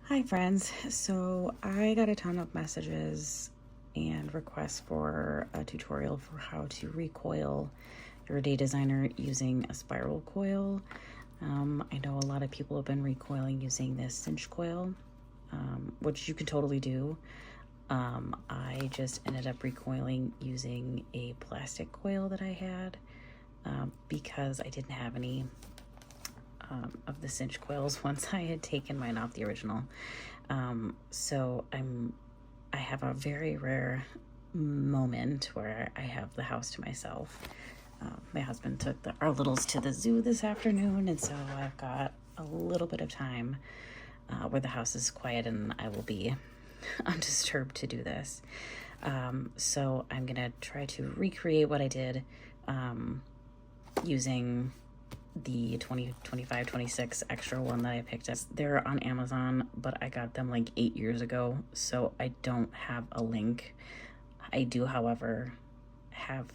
Hi friends, so I got a ton of messages and requests for a tutorial for how to recoil your day designer using a spiral coil. I know a lot of people have been recoiling using this cinch coil, which you can totally do. I just ended up recoiling using a plastic coil that I had because I didn't have any of the cinch coils once I had taken mine off the original. So I have a very rare moment where I have the house to myself. My husband took our littles to the zoo this afternoon, and so I've got a little bit of time where the house is quiet and I will be undisturbed to do this. So I'm gonna try to recreate what I did using the 25, 26 extra one that I picked up. They're on Amazon, but I got them like 8 years ago, so I don't have a link. I do, however, have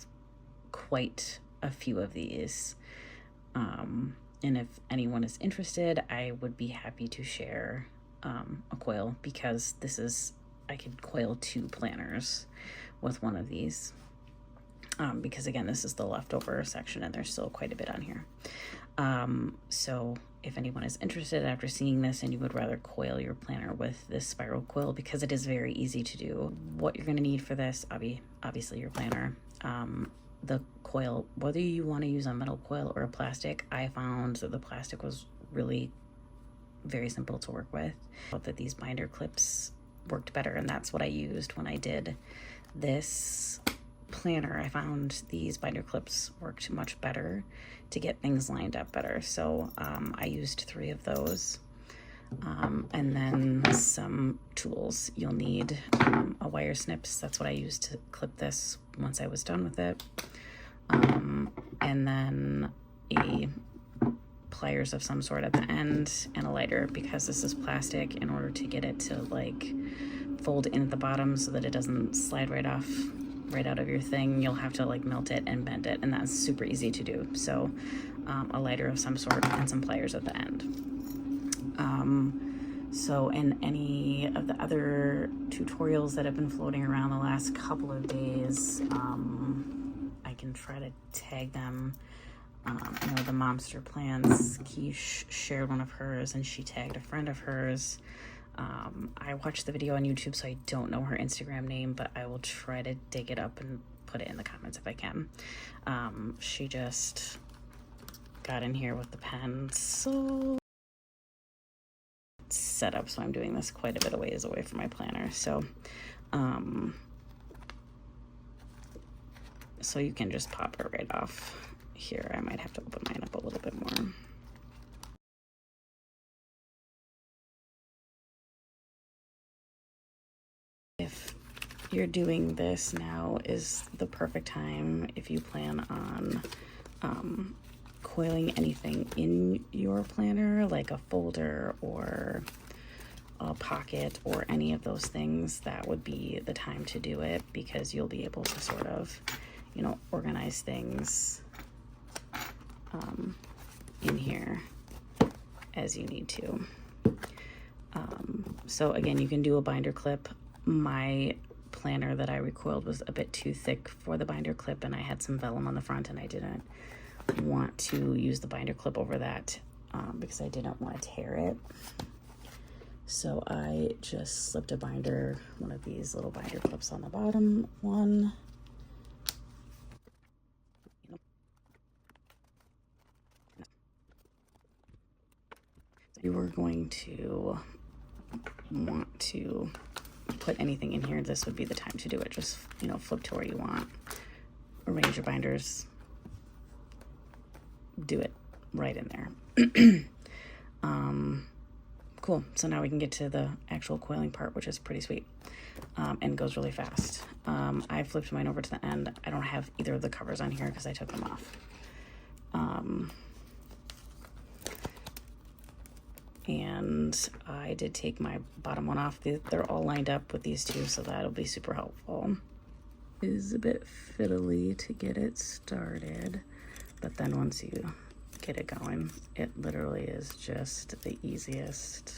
quite a few of these. And if anyone is interested, I would be happy to share a coil, because I could coil 2 planners with one of these. Because again, this is the leftover section and there's still quite a bit on here. So if anyone is interested after seeing this and you would rather coil your planner with this spiral coil, because it is very easy to do, what you're going to need for this, obviously your planner, the coil, whether you want to use a metal coil or a plastic. I found that the plastic was really very simple to work with. I thought that these binder clips worked better, and that's what I used when I did this planner. I found these binder clips worked much better to get things lined up better. So I used 3 of those, and then some tools. You'll need a wire snips. That's what I used to clip this once I was done with it, and then a pliers of some sort at the end, and a lighter, because this is plastic. In order to get it to like fold in at the bottom so that it doesn't slide right out of your thing, you'll have to like melt it and bend it, and that's super easy to do. So a lighter of some sort and some pliers at the end. So in any of the other tutorials that have been floating around the last couple of days, I can try to tag them. You know, the Momster Plans, Keishh shared one of hers and she tagged a friend of hers. I watched the video on YouTube, so I don't know her Instagram name, but I will try to dig it up and put it in the comments if I can. She just got in here with the pen, so set up, so I'm doing this quite a bit of ways away from my planner. So so you can just pop it right off here. I might have to open mine up a little bit more. If you're doing this, now is the perfect time if you plan on coiling anything in your planner, like a folder or a pocket or any of those things. That would be the time to do it, because you'll be able to sort of, you know, organize things in here as you need to. So again, you can do a binder clip. My planner that I recoiled was a bit too thick for the binder clip, and I had some vellum on the front, and I didn't want to use the binder clip over that because I didn't want to tear it. So I just slipped one of these little binder clips on the bottom one. You were going to want to put anything in here, this would be the time to do it. Just, you know, flip to where you want, arrange your binders, do it right in there. Cool. So now we can get to the actual coiling part, which is pretty sweet, and goes really fast. I flipped mine over to the end. I don't have either of the covers on here because I took them off. And I did take my bottom one off. They're all lined up with these 2, so that'll be super helpful. It is a bit fiddly to get it started, but then once you get it going. It literally is just the easiest.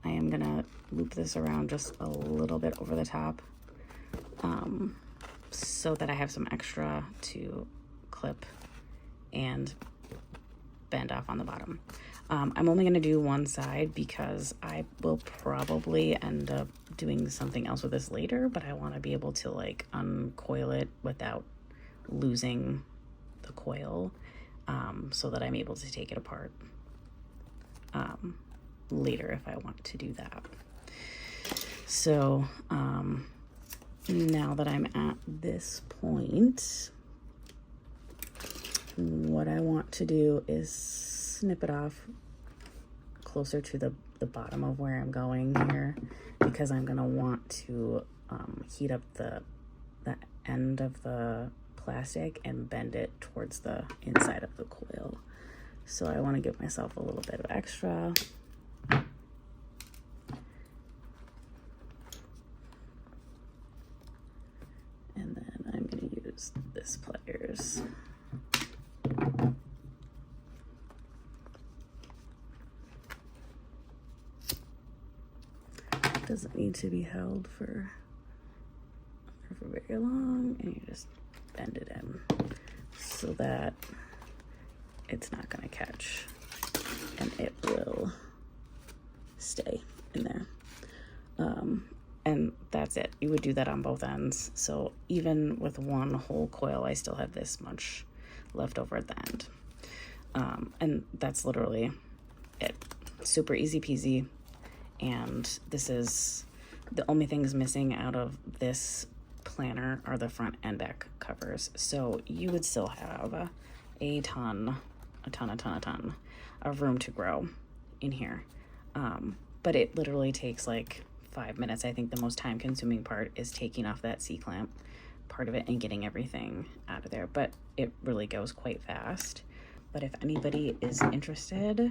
I am gonna loop this around just a little bit over the top, so that I have some extra to clip and bend off on the bottom. I'm only going to do one side because I will probably end up doing something else with this later, but I want to be able to like uncoil it without losing the coil, so that I'm able to take it apart later if I want to do that. So now that I'm at this point, what I want to do is snip it off closer to the bottom of where I'm going here, because I'm going to want to heat up the end of the plastic and bend it towards the inside of the coil. So I want to give myself a little bit of extra. And then I'm going to use this pliers. Doesn't need to be held for very long, and you just bend it in so that it's not going to catch, and it will stay in there. And that's it. You would do that on both ends. So even with one whole coil, I still have this much left over at the end. And that's literally it. Super easy peasy. And this is the only things missing out of this planner are the front and back covers. So you would still have a ton of room to grow in here. But it literally takes like 5 minutes. I think the most time consuming part is taking off that C-clamp part of it and getting everything out of there. But it really goes quite fast. But if anybody is interested,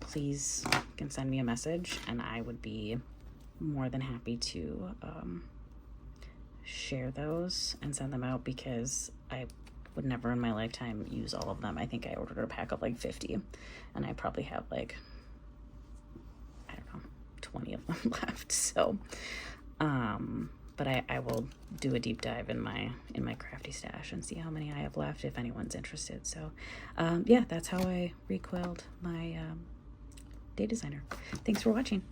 please can send me a message, and I would be more than happy to share those and send them out, because I would never in my lifetime use all of them. I think I ordered a pack of like 50, and I probably have like, I don't know, 20 of them left. So but I will do a deep dive in my crafty stash and see how many I have left if anyone's interested. So yeah, that's how I recoiled my day designer. Thanks for watching.